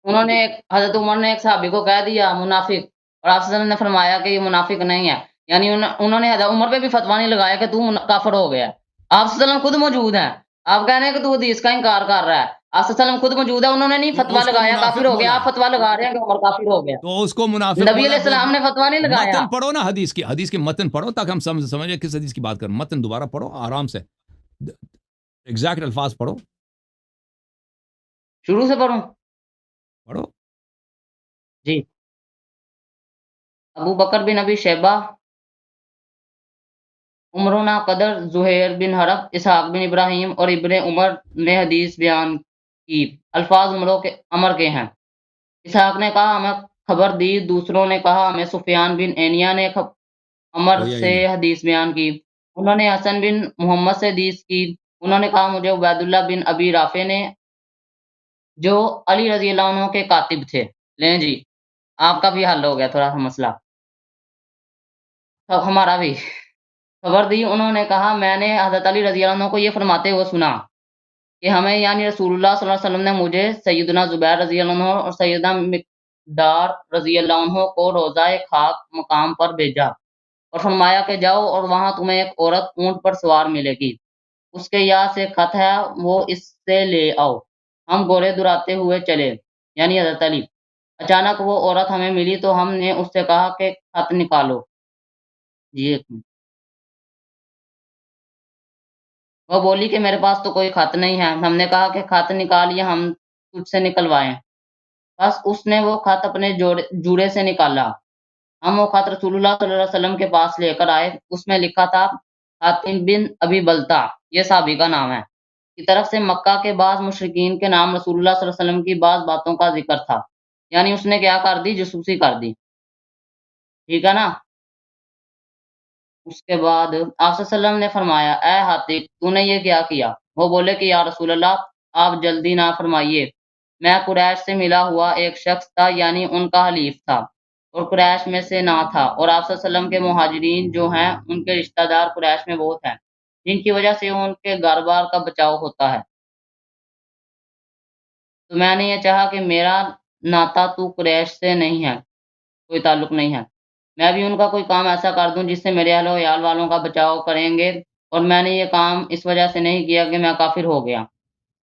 انہوں نے حضرت عمر نے ایک صحابی کو کہہ دیا منافق، اور آپ صلی اللہ علیہ وسلم نے فرمایا کہ یہ منافق نہیں ہے. یعنی انہوں نے حضرت عمر پہ بھی فتویٰ نہیں لگایا کہ تو کافر ہو گیا. آپ صلی اللہ علیہ وسلم خود موجود ہیں، آپ کہہ رہے ہیں کہ تو حدیث کا انکار کر رہا ہے. آپ صلی اللہ علیہ وسلم خود موجود ہے، انہوں نے نہیں تو فتویٰ اس کو لگایا کافر منافق ہو گیا. بولا، آپ فتویٰ لگا رہے ہیں کہ عمر کافر ہو گیا. تو اس کو منافق نبی بولا. علیہ السلام نے فتویٰ نہیں لگایا. متن پڑھو نا حدیث کی متن پڑھو تاکہ ہم سمجھیں کس حدیث کی بات کریں. متن دوبارہ پڑھو آرام سے، ایگزیکٹ الفاظ پڑھو. شروع سے پڑھوں؟ پڑھو. جی. ابو بکر بن ابی شیبہ، عمرنا قدر، زہیر بن حرب، اسحاق بن ابراہیم اور ابن عمر نے حدیث بیان کی. الفاظ عمر کے ہیں. اسحاق نے کہا ہمیں خبر دی، دوسروں نے کہا ہمیں سفیان بن عینیہ نے عمر وہی سے آئی نا. حدیث بیان کی. انہوں نے حسن بن محمد سے حدیث کی. انہوں نے کہا مجھے عبید اللہ بن ابی رافع نے، جو علی رضی اللہ عنہ کے کاتب تھے. لیں جی، آپ کا بھی حل ہو گیا تھوڑا سا مسئلہ، اب ہمارا بھی. خبر دی، انہوں نے کہا میں نے حضرت علی رضی اللہ عنہ کو یہ فرماتے ہوئے سنا کہ ہمیں یعنی رسول اللہ صلی اللہ علیہ وسلم نے مجھے، سیدنا زبیر رضی اللہ عنہ اور سیدنا مقدار رضی اللہ عنہ کو روضہ خاک مقام پر بھیجا اور فرمایا کہ جاؤ اور وہاں تمہیں ایک عورت اونٹ پر سوار ملے گی، اس کے یہاں سے خط ہے، وہ اس سے لے آؤ. ہم گھوڑے دراتے ہوئے چلے، یعنی حضرت علی. اچانک وہ عورت ہمیں ملی تو ہم نے اس سے کہا کہ خط نکالو. جی ایک منٹ. وہ بولی کہ میرے پاس تو کوئی خط نہیں ہے. ہم نے کہا کہ خط نکالیے، ہم تجھ سے نکلوائیں. بس اس نے وہ خط اپنے جوڑے سے نکالا. ہم وہ خط رسول اللہ صلی اللہ علیہ وسلم کے پاس لے کر آئے. اس میں لکھا تھا حاتم بن ابی بلتع، یہ صحابی کا نام ہے، کی طرف سے مکہ کے بعض مشرکین کے نام رسول اللہ صلی اللہ علیہ وسلم کی بعض باتوں کا ذکر تھا. یعنی اس نے کیا کر دی؟ جاسوسی کر دی. ٹھیک ہے نا. اس کے بعد آپ صلی اللہ علیہ وسلم نے فرمایا، اے حاتم، تو نے یہ کیا کیا؟ وہ بولے کہ یا رسول اللہ، آپ جلدی نہ فرمائیے، میں قریش سے ملا ہوا ایک شخص تھا، یعنی ان کا حلیف تھا، اور قریش میں سے نہ تھا، اور آپ صلی اللہ علیہ وسلم کے مہاجرین جو ہیں ان کے رشتہ دار قریش میں بہت ہیں، جن کی وجہ سے ان کے گھر بار کا بچاؤ ہوتا ہے. تو میں نے یہ چاہا کہ میرا ناتا تو قریش سے نہیں ہے، کوئی تعلق نہیں ہے، میں بھی ان کا کوئی کام ایسا کر دوں جس سے میرے اہل و عیال والوں کا بچاؤ کریں گے، اور میں نے یہ کام اس وجہ سے نہیں کیا کہ میں کافر ہو گیا.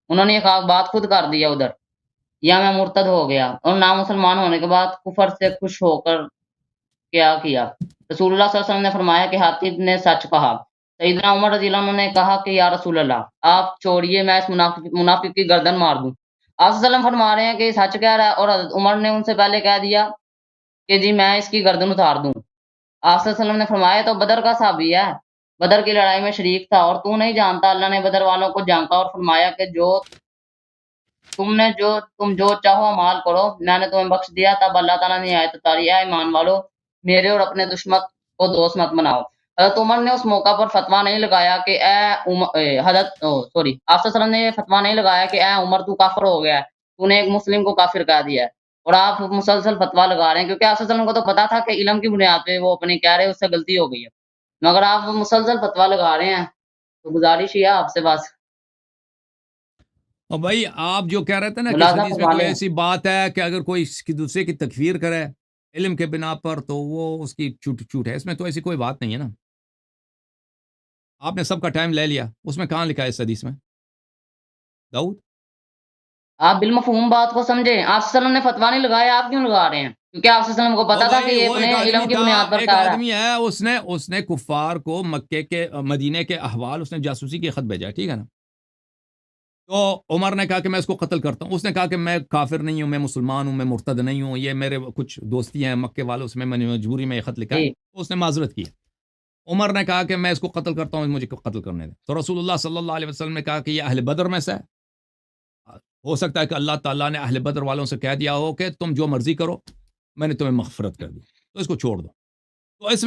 انہوں نے یہ بات خود کر دیا ادھر، یا میں مرتد ہو گیا، اور نامسلمان ہونے کے بعد کفر سے خوش ہو کر کیا. رسول اللہ صلی اللہ علیہ وسلم نے فرمایا کہ حاتب نے سچ کہا. سیدنا عمر رضی اللہ عنہ نے کہا کہ یا رسول اللہ، آپ چھوڑیے، میں اس منافق کی گردن مار دوں. آپ صلی اللہ علیہ وسلم فرما رہے ہیں کہ سچ کہہ رہا ہے، اور حضرت عمر نے ان سے پہلے کہہ دیا کہ جی میں اس کی گردن اتار دوں. آپ صلی اللہ علیہ وسلم نے فرمایا تو بدر کا صحابی ہے، بدر کی لڑائی میں شریک تھا، اور تو نہیں جانتا اللہ نے بدر والوں کو جانکا اور فرمایا کہ تم جو چاہو مال کرو، میں نے تمہیں بخش دیا. تب اللہ تعالیٰ نے آیت اتاری، اے ایمان والو، میرے اور اپنے دشمن کو دوست مت بناؤ. حضرت عمر نے اس موقع پر فتویٰ نہیں لگایا کہ آپ صلی اللہ علیہ وسلم نے یہ فتویٰ نہیں لگایا کہ اے عمر تو کافر ہو گیا ہے، تو نے ایک مسلم کو کافر کہہ دیا ہے. اور آپ مسلسل فتویٰ لگا رہے ہیں، کیونکہ آپ صلی اللہ علیہ وسلم کو تو پتا تھا کہ علم کی بنیاد پہ وہ اپنی کہہ رہے اس سے غلطی ہو گئی ہے، مگر آپ مسلسل فتویٰ لگا رہے ہیں. تو گزارش ہی ہے آپ سے بس. اور بھائی آپ جو کہہ رہے تھے نا کہ ملازہ حدیث میں فرما کوئی لیں. ایسی بات ہے کہ اگر کوئی دوسرے کی تکفیر کرے علم کے بنا پر تو وہ اس کی چھوٹ ہے، اس میں تو ایسی کوئی بات نہیں ہے نا. آپ نے سب کا ٹائم لے لیا، اس میں کہاں لکھا ہے اس حدیث میں داؤد؟ آپ بالمفہوم بات کو سمجھیں. آپ صلی اللہ علیہ وسلم نے فتویٰ نہیں لگایا، آپ کیوں لگا رہے ہیں؟ کیونکہ آپ صلی اللہ علیہ وسلم کو او پتا تھا کہ بھائی یہ وہ ایک اپنے آدمی علم کی تھا، بنیاد پر ایک کہہ رہا ہے. آدمی ہے، اس نے کفار کو مکے کے مدینے کے احوال اس نے جاسوسی کے خط بھیجا، ٹھیک ہے نا. تو عمر نے کہا کہ میں اس کو قتل کرتا ہوں. اس نے کہا کہ میں کافر نہیں ہوں، میں مسلمان ہوں، میں مرتد نہیں ہوں، یہ میرے کچھ دوستی ہیں مکے والوں، اس میں نے مجبوری میں یہ خط لکھا ہے. جی. اس نے معذرت کی. عمر نے کہا کہ میں اس کو قتل کرتا ہوں، مجھے قتل کرنے دیں. تو رسول اللہ صلی اللہ علیہ وسلم نے کہا کہ یہ اہل بدر میں سے ہے، ہو سکتا ہے کہ اللہ تعالیٰ نے اہل بدر والوں سے کہہ دیا ہو کہ تم جو مرضی کرو، میں نے تمہیں مغفرت کر دی، تو اس کو چھوڑ دو. تو اس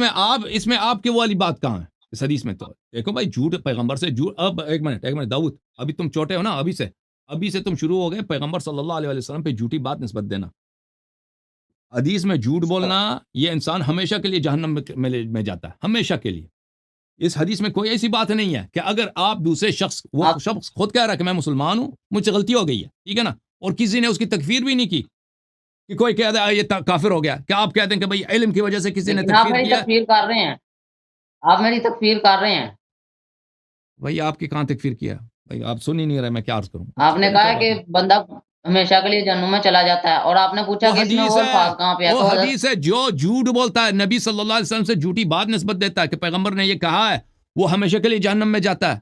میں آپ کی وہ والی بات کہاں ہے اس حدیث میں؟ تو دیکھو بھائی، جھوٹ پیغمبر سے جھوٹ. اب ایک منٹ داؤد، ابھی تم چھوٹے ہو نا، ابھی سے تم شروع ہو گئے پیغمبر صلی اللہ علیہ وسلم پہ جھوٹی بات نسبت دینا. حدیث میں جھوٹ بولنا یہ انسان ہمیشہ کے لیے جہنم میں جاتا ہے، ہمیشہ کے لیے. اس حدیث میں کوئی ایسی بات نہیں ہے کہ اگر آپ دوسرے شخص، وہ شخص خود کہہ رہا ہے کہ میں مسلمان ہوں، مجھ سے غلطی ہو گئی ہے، ٹھیک ہے نا، اور کسی نے اس کی تکفیر بھی نہیں کی کہ کوئی کہہ دے یہ کافر ہو گیا، کیا آپ کہتے ہیں کہ بھائی علم کی وجہ سے کسی نے لیکن آپ تکفیر میری کیا؟ تکفیر کر رہے ہیں، آپ میری تکفیر کر رہے ہیں. بھائی آپ کی کہاں تکفیر کیا؟ بھائی آپ سن ہی نہیں رہے، میں کیا عرض کروں؟ آپ نے کہا ہے کہ بندہ ہمیشہ کے لیے جہنم میں چلا جاتا ہے، اور آپ نے پوچھا کہ اس میں وہ الفاظ کہاں پہ ہے. وہ تو حدیث ہے جو جھوٹ بولتا ہے، نبی صلی اللہ علیہ وسلم سے جھوٹی بات نسبت دیتا ہے کہ پیغمبر نے یہ کہا ہے، وہ ہمیشہ کے لیے جہنم میں جاتا ہے.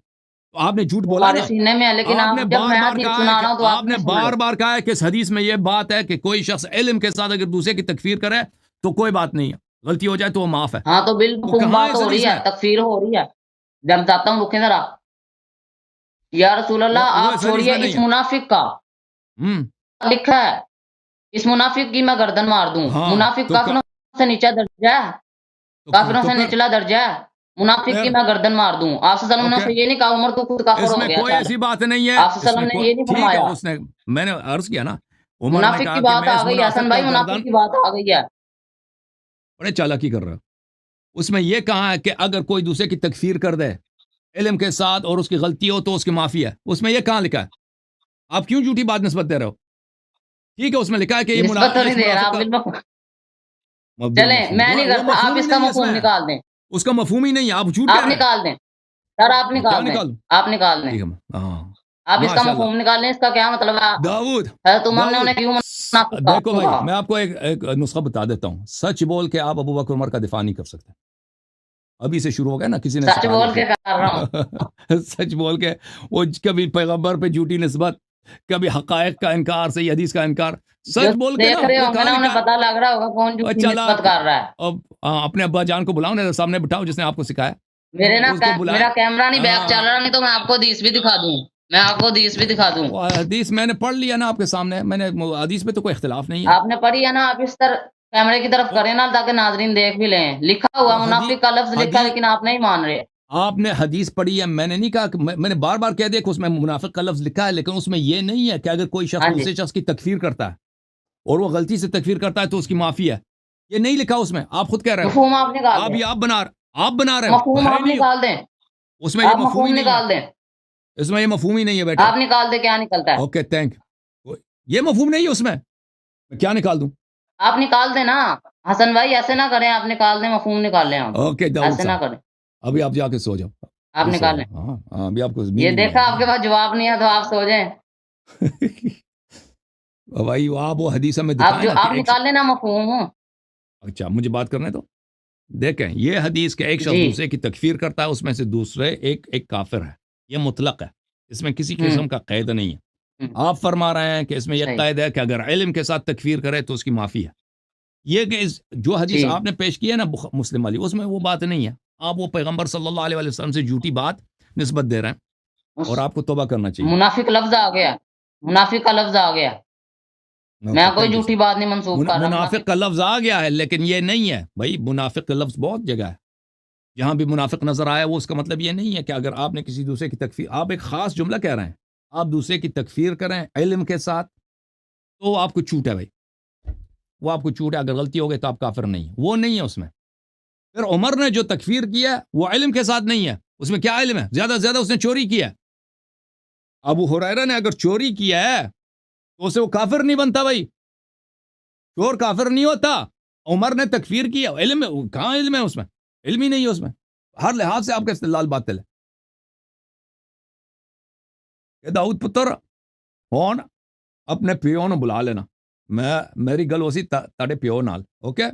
تو آپ نے جھوٹ بولا نا. سینے میں ہے، لیکن آپ آپ نے جب بار میں بار حدیث کہا ہے سنا کہ رہا ہوں تو آپ نے سن بار لو. بار کہا ہے کہ اس حدیث میں یہ بات ہے کہ کوئی شخص علم کے ساتھ اگر دوسرے کی تکفیر کرے تو کوئی بات نہیں ہے، غلطی ہو جائے تو وہ معاف ہے. ہاں تو بالکل بات ہو رہی ہے، تکفیر ہو رہی ہے. جب چاہتا ہوں رکیں ذرا. یا رسول اللہ، وہ آپ اس حدیث چھوڑیے میں نہیں اس ہے. منافق کا لکھا ہے، اس منافق کی میں گردن مار دوں. منافق کافروں سے نیچا درجہ ہے، کافروں سے نچلا درجہ ہے. منافق کی میں گردن مار دوں. آپ صلی اللہ علیہ وسلم نے یہ نہیں کہا عمر تو خود کافر اس ہو میں گیا. کوئی ایسی بات نہیں ہے. آپ صلی اللہ علیہ وسلم نے یہ نہیں ٹھیک ہے، فرمایا. میں نے عرض کیا نا، عمر نے منافق کہا کی کہ بات میں آ اس گئی ہے حسن منافق کا بھائی، منافق گردن. کی بات آ گئی ہے. بڑے چالاکی کر رہا ہے. اس میں یہ کہا ہے کہ اگر کوئی دوسرے کی تکفیر کر دے علم کے ساتھ اور اس کی غلطی ہو تو اس کی معافی ہے. اس میں یہ کہاں لکھا ہے؟ آپ کیوں جھوٹی بات نسبت دے رہے ہو؟ ٹھیک ہے، اس میں لکھا ہے کہ یہ نسبت تو نہیں دے رہا آپ. چلیں میں نہیں کرتا، آپ اس کا مفہوم نکال دیں. اس کا مفہوم ہی نہیں ہے، آپ جھوٹ آپ کہہ رہے ہیں. نکال دیں سر، آپ نکال دیں، آپ نکال دیں. آپ اس کا مفہوم نکال لیں. اس کا کیا مطلب ہے؟ داؤد، حضرت عمر نے انہیں کیوں منافق کہا؟ دیکھو بھائی، میں آپ کو ایک نسخہ بتا دیتا ہوں. سچ بول کے آپ ابو بکر عمر کا دفاع نہیں کر سکتے. ابھی سے شروع ہو گیا نا, کسی نے سچ بول کے کر رہا ہوں. سچ بول کے, وہ کبھی پیغمبر پہ جھوٹی نسبت, کبھی حقائق کا انکار, صحیح حدیث کا انکار, سچ بول کے دیکھ رہے ہوں گے نا, انہیں پتہ لگ رہا ہوگا کون جھوٹی نسبت کر رہا ہے. اب اپنے ابا جان کو بلاؤ نا, سامنے بٹھاؤ جس نے آپ کو سکھایا. میرا کیمرہ نہیں بیک چل رہا, نہیں تو میں آپ کو حدیث بھی دکھا دوں. حدیث میں نے پڑھ لیا نا آپ کے سامنے, میں نے حدیث پہ تو کوئی اختلاف نہیں ہے. آپ نے پڑھی ہے نا, آپ اس طرح کیمرے کی طرف کریں نا تاکہ ناظرین دیکھ بھی لیں. لکھا ہوا منافق کا لفظ لکھا, لیکن آپ نہیں مان رہے. آپ نے حدیث پڑھی ہے, میں نے نہیں کہا, میں نے بار بار کہہ دیا کہ اس میں منافق کا لفظ لکھا ہے, لیکن اس میں یہ نہیں ہے کہ اگر کوئی شخص دوسرے شخص کی تکفیر کرتا ہے اور وہ غلطی سے تکفیر کرتا ہے تو اس کی معافی ہے. یہ نہیں لکھا اس میں, آپ خود کہہ رہے ہو. آپ بنا رہے ہو, نکال دیں اس میں یہ مفہوم نکال دیں. اس میں یہ مفہوم ہی نہیں ہے بیٹا. آپ نکال دیں, کیا نکلتا ہے؟ Okay thank. یہ مفہوم نہیں ہے اس میں کیا نکال دوں؟ آپ نکال دیں نا حسن بھائی, ایسے نہ کریں, آپ نکال دیں, مفہوم نکال لیں. اوکے ایسے نہ کریں, ابھی آپ جا کے سو جاؤ, آپ نکال لیں. ہاں ابھی آپ کو یہ دیکھا آپ کے پاس جواب نہیں ہے تو آپ سو جائیں. بھائی آپ وہ حدیث میں آپ نکال لینا مفہوم. اچھا مجھے بات کرنے تو دیکھیں, یہ حدیث کہ ایک شخص دوسرے کی تکفیر کرتا ہے, اس میں سے دوسرے ایک کافر ہے, یہ مطلق ہے, اس میں کسی قسم کا قید نہیں ہے. آپ فرما رہے ہیں کہ اس میں یہ قید ہے کہ اگر علم کے ساتھ تکفیر کرے تو اس کی معافی ہے. یہ کہ جو حدیث آپ نے پیش کی ہے نا مسلم والی, اس میں وہ بات نہیں ہے. آپ وہ پیغمبر صلی اللہ علیہ وسلم سے جھوٹی بات نسبت دے رہے ہیں, اور آپ کو توبہ کرنا چاہیے. منافق لفظ آ گیا, منافق کا لفظ آ گیا. میں کوئی جھوٹی بات نہیں منسوخ کر رہا. منافق کا لفظ آ گیا ہے, لیکن یہ نہیں ہے بھائی. منافق کا لفظ بہت جگہ ہے, جہاں بھی منافق نظر آیا وہ اس کا مطلب یہ نہیں ہے کہ اگر آپ نے کسی دوسرے کی تکفیر, آپ ایک خاص جملہ کہہ رہے ہیں, آپ دوسرے کی تکفیر کریں علم کے ساتھ تو آپ کو چھوٹ ہے بھائی, وہ آپ کو چھوٹ ہے. اگر غلطی ہو گئی تو آپ کافر نہیں, وہ نہیں ہے اس میں. پھر عمر نے جو تکفیر کیا وہ علم کے ساتھ نہیں ہے, اس میں کیا علم ہے؟ زیادہ سے زیادہ اس نے چوری کیا. ابو ہریرہ نے اگر چوری کیا ہے تو اسے وہ کافر نہیں بنتا بھائی, چور کافر نہیں ہوتا. عمر نے تکفیر کیا, علم کہاں علم ہے اس میں؟ علم ہی نہیں ہے اس میں, ہر لحاظ سے آپ کا استدلال باطل ہے. کہ داؤد پتر ہون اپنے پیو نو بلا لینا, میری گل ہو سی تاڑے پیو نال, اوکے.